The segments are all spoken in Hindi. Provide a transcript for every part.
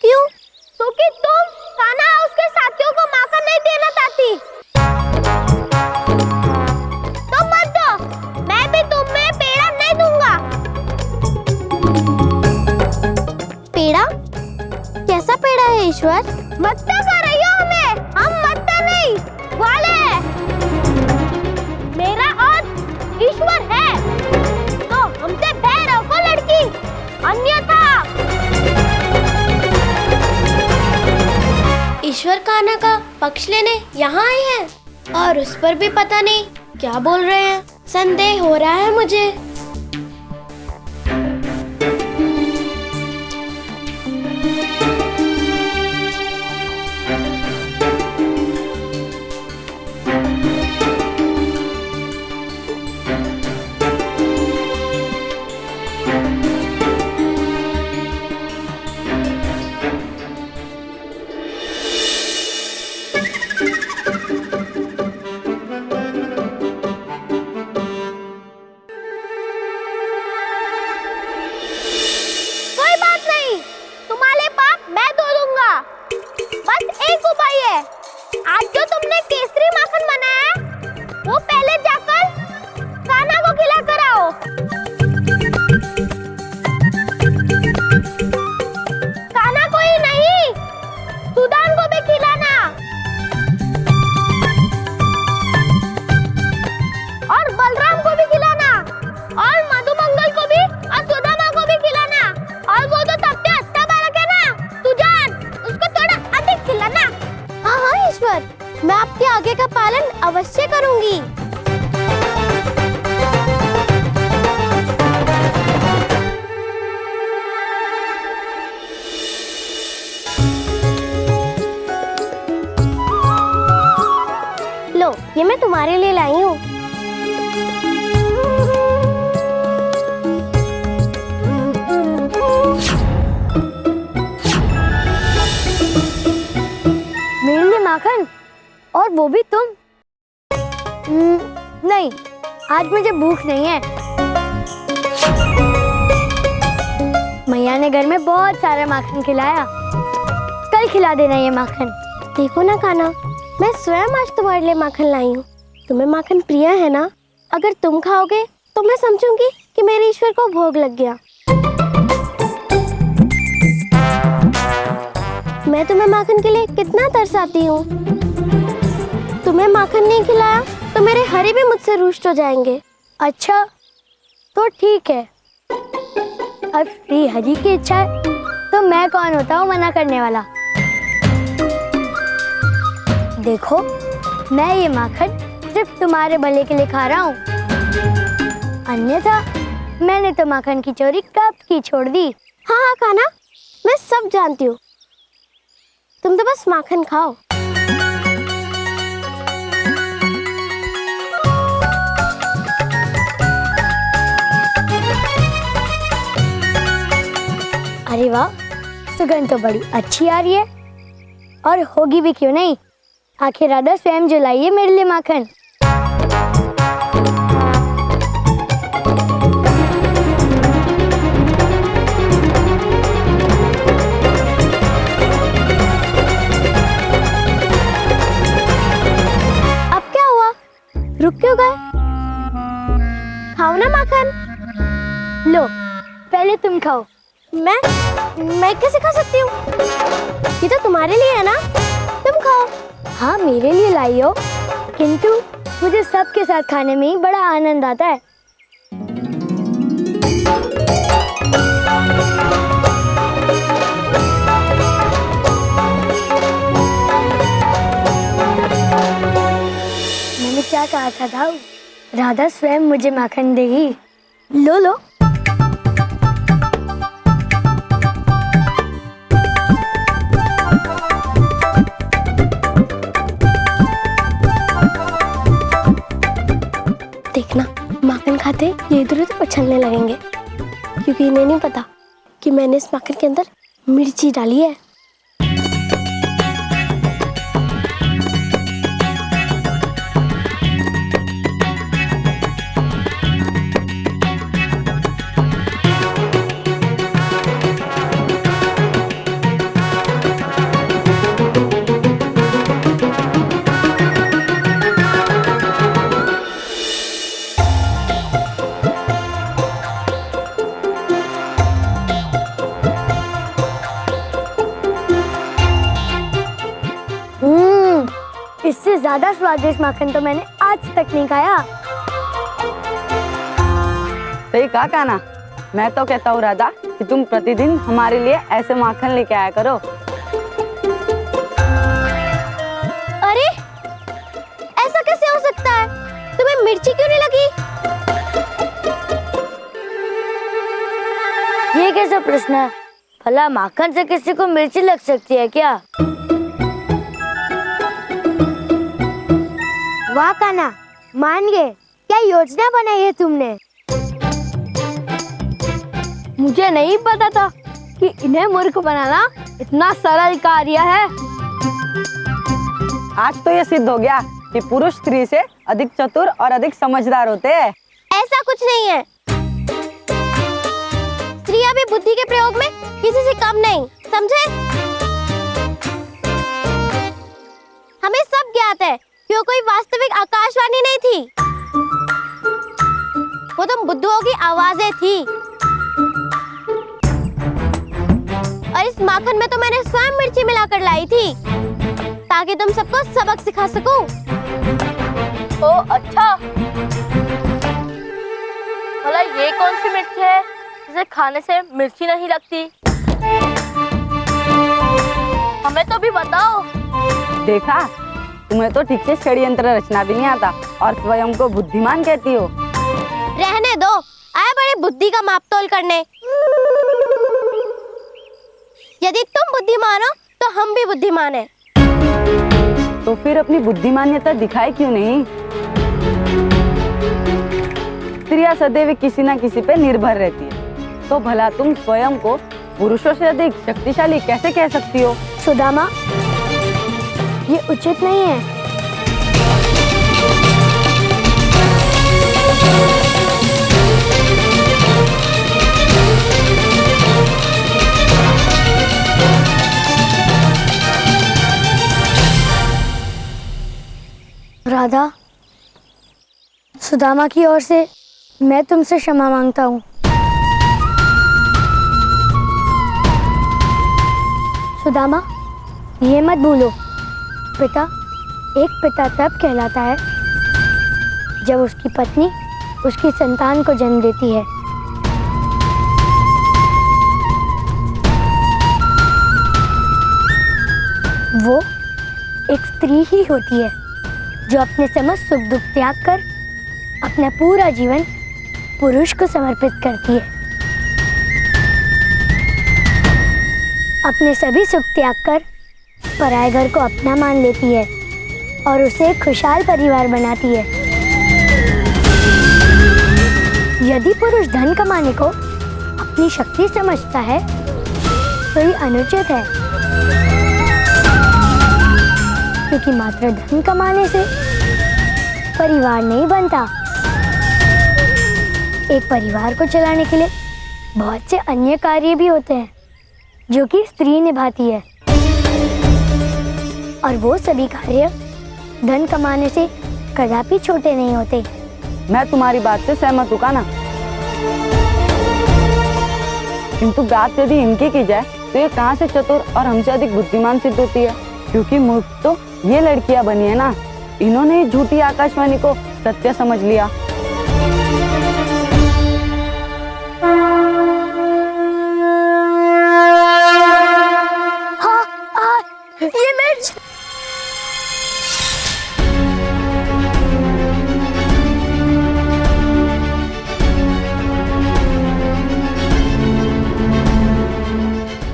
क्यों? क्योंकि तुम कान्हा उसके साथियों को माखन नहीं देना चाहती। तो मत दो, मैं भी तुम्हें पेड़ा नहीं दूंगा। पेड़ा? कैसा पेड़ा है ईश्वर? मत्ता कर रही हो हमें? हम मत्ता नहीं, वाले। मेरा अर्थ ईश्वर है, तो हमसे बैर रखो लड़की, अन्यथा। ईश्वर कान्हा का पक्ष लेने यहाँ आए हैं और उस पर भी पता नहीं क्या बोल रहे हैं। संदेह हो रहा है मुझे। आज जो तुमने केसरी माखन बनाया है, वो पहले जाकर कान्हा को खिला कर आओ। कान्हा को ही नहीं, सुदान को भी खिलाना, और बलराम को भी खिलाना, और मधुमंगल को भी, और सुदामा को भी खिलाना। और वो तो सबसे अच्छा बालक है ना, सुजान, उसको थोड़ा अधिक खिलाना। हाँ ईश्वर, मैं आपके आगे का पालन अवश्य करूंगी। लो, ये मैं तुम्हारे लिए लाई हूँ। मेरे लिए माखन, और वो भी तुम? नहीं, आज मुझे भूख नहीं है। मैया ने घर में बहुत सारा माखन खिलाया, कल खिला देना ये माखन। देखो ना कान्हा, मैं स्वयं आज तुम्हारे लिए माखन लाई हूँ। तुम्हें माखन प्रिय है ना? अगर तुम खाओगे तो मैं समझूंगी कि मेरे ईश्वर को भोग लग गया। मैं तुम्हें माखन के लिए कितना तरसाती हूँ। तुम्हें माखन नहीं खिलाया तो मेरे हरि भी मुझसे रुष्ट हो जाएंगे। अच्छा, तो ठीक है। अब श्री हरि की इच्छा है तो मैं कौन होता हूँ मना करने वाला। देखो, मैं ये माखन सिर्फ तुम्हारे भले के लिए खा रहा हूँ, अन्यथा मैंने तो माखन की चोरी कब की छोड़ दी। हाँ हाँ कान्हा, मैं सब जानती हूँ। तुम तो बस माखन खाओ। अरे वाह, सुगंध तो बड़ी अच्छी आ रही है, और होगी भी क्यों नहीं, आखिर राधा स्वयं जो लाई है मेरे लिए माखन। अब क्या हुआ, रुक क्यों गए? खाओ ना माखन। लो, पहले तुम खाओ। मैं कैसे खा सकती हूँ? ये तो तुम्हारे लिए है ना, तुम खाओ। हाँ, मेरे लिए लाई हो, किंतु मुझे सबके साथ खाने में ही बड़ा आनंद आता है। मैंने क्या कहा था, राधा स्वयं मुझे माखन देगी। लो लो। देखना, माखन खाते ये इधर उधर उछलने लगेंगे, क्योंकि इन्हें नहीं पता कि मैंने इस माखन के अंदर मिर्ची डाली है। इससे ज्यादा स्वादिष्ट माखन तो मैंने आज तक नहीं खाया। सही कहा कान्हा। मैं तो कहता हूँ राधा कि तुम प्रतिदिन हमारे लिए ऐसे माखन लेके आया करो। अरे ऐसा कैसे हो सकता है? तुम्हें मिर्ची क्यों नहीं लगी? ये कैसा प्रश्न है? भला माखन से किसी को मिर्ची लग सकती है क्या? वाह कान्हा, मान गए। क्या योजना बनाई है तुमने? मुझे नहीं पता था कि इन्हें मूर्ख बनाना इतना सरल कार्य है। आज तो ये सिद्ध हो गया कि पुरुष स्त्री से अधिक चतुर और अधिक समझदार होते हैं। ऐसा कुछ नहीं है। स्त्रियां भी बुद्धि के प्रयोग में किसी से कम नहीं, समझे? हमें सब ज्ञात है कि वो कोई वास्तविक आकाशवाणी नहीं थी। वो तो बुद्धुओं की आवाजें थी। और इस माखन में तो मैंने स्वयं मिर्ची मिलाकर लाई थी ताकि तुम सबको सबक सिखा सकूं। ओ अच्छा। भला ये कौन सी मिर्ची है जिसे खाने से मिर्ची नहीं लगती? हमें तो भी बताओ। देखा, तुम्हें तो ठीक से षड्यंत्र रचना भी नहीं आता और स्वयं को बुद्धिमान कहती हो। रहने दो, आए बड़े बुद्धि का मापतोल करने। यदि तुम बुद्धिमान हो तो हम भी बुद्धिमान हैं। तो फिर अपनी बुद्धिमान्यता दिखाए क्यों नहीं? स्त्रियां सदैव किसी न किसी पे निर्भर रहती है, तो भला तुम स्वयं को पुरुषों से अधिक शक्तिशाली कैसे कह सकती हो? सुदामा, ये उचित नहीं है। राधा, सुदामा की ओर से मैं तुमसे क्षमा मांगता हूँ। सुदामा, ये मत भूलो, पिता एक पिता तब कहलाता है जब उसकी पत्नी उसकी संतान को जन्म देती है। वो एक स्त्री ही होती है जो अपने समस्त सुख दुख त्याग कर अपना पूरा जीवन पुरुष को समर्पित करती है। अपने सभी सुख त्याग कर पराये घर को अपना मान लेती है और उसे एक खुशहाल परिवार बनाती है। यदि पुरुष धन कमाने को अपनी शक्ति समझता है तो ये अनुचित है, क्योंकि मात्र धन कमाने से परिवार नहीं बनता। एक परिवार को चलाने के लिए बहुत से अन्य कार्य भी होते हैं जो कि स्त्री निभाती है, और वो सभी कार्य धन कमाने से कदापि छोटे नहीं होते। मैं तुम्हारी बात से सहमत हूँ ना, किंतु बात यदि इनकी की जाए तो ये कहाँ से चतुर और हमसे अधिक बुद्धिमान सिद्ध होती है? क्योंकि मूर्ख तो ये लड़कियां बनी है ना, इन्होंने ही झूठी आकाशवाणी को सत्य समझ लिया। हाँ, ये मिर्च।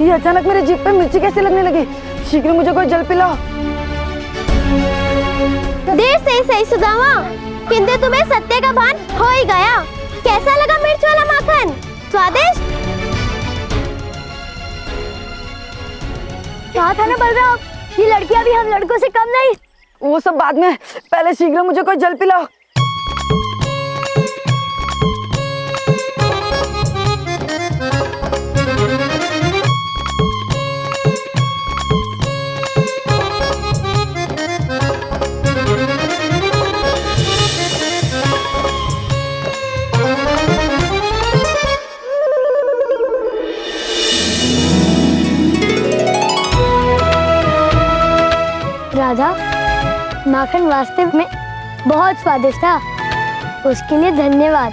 ये अचानक मेरे जीभ पे मिर्ची कैसे लगने लगी? शीघ्र मुझे कोई जल पिलाओ। देर से सही सुदामा, किंतु तुम्हें सत्य का भान हो ही गया। कैसा लगा मिर्च वाला माखन? स्वादिष्ट? कहा था ना बलराम, ये लड़कियां भी हम लड़कों से कम नहीं। वो सब बाद में, पहले शीघ्र मुझे कोई जल पिलाओ। राधा, माखन वास्तव में बहुत स्वादिष्ट था। उसके लिए धन्यवाद।